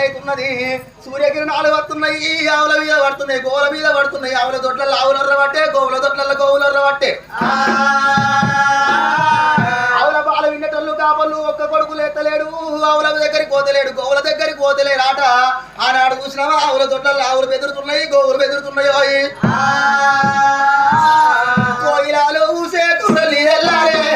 అవుతున్నది సూర్యకిరణాలు వస్తున్నాయి ఆవుల మీద పడుతున్నాయి గోవుల మీద పడుతున్నాయి ఆవుల దొడ్లలో ఆవులర్ర పట్టే గోవుల దొడ్లలో గోవులర్ర పట్టే ఆవుల పాలు విన్నటోళ్ళు కాపళ్ళు ఒక్క కొడుకులు ఎత్తలేడు ఆవుల దగ్గరికి పోతలేడు గోవుల దగ్గరికి పోతలేడు ఆట ఆనాడు చూసినావా ఆవుల దొడ్లలో ఆవులు బెదురుతున్నాయి గోవులు బెదురుతున్నాయి కోయిలాలు ఊసే కుర్రలి ఎల్లారే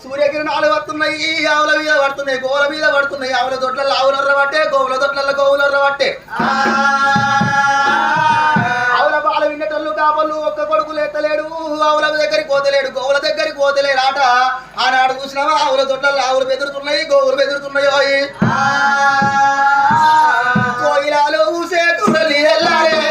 సూర్యకిరణాలు వస్తున్నాయి ఆవుల మీద పడుతున్నాయి గోవుల మీద పడుతున్నాయి ఆవుల దొడ్లలో ఆవులర్ర పట్టే గోవుల దొడ్లలో గోవులర్ర పట్టే ఆవుల పాలు విన్నటోళ్ళు కాపళ్ళు ఒక్క కొడుకులు ఎత్తలేడు ఆవుల దగ్గరికి పోతలేడు గోవుల దగ్గరికి పోతలేడు ఆట ఆనాడు చూసినావా ఆవుల దొడ్లలో ఆవులు బెదురుతున్నాయి గోవులు బెదురుతున్నాయి కోయిలాలు ఊసే కుర్రలి ఎల్లారే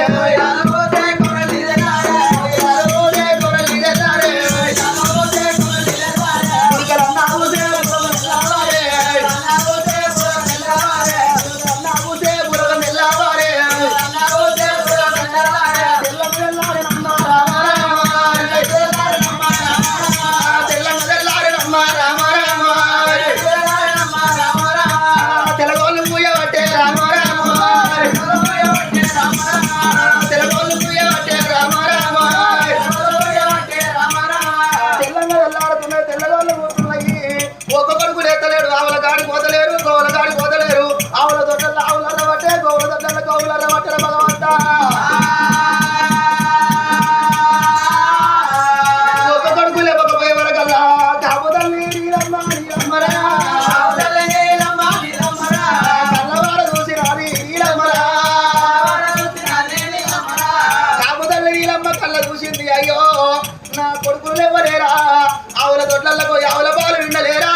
ఆవుల దొడ్లలో ఆవుల పాలు విన్నలేరా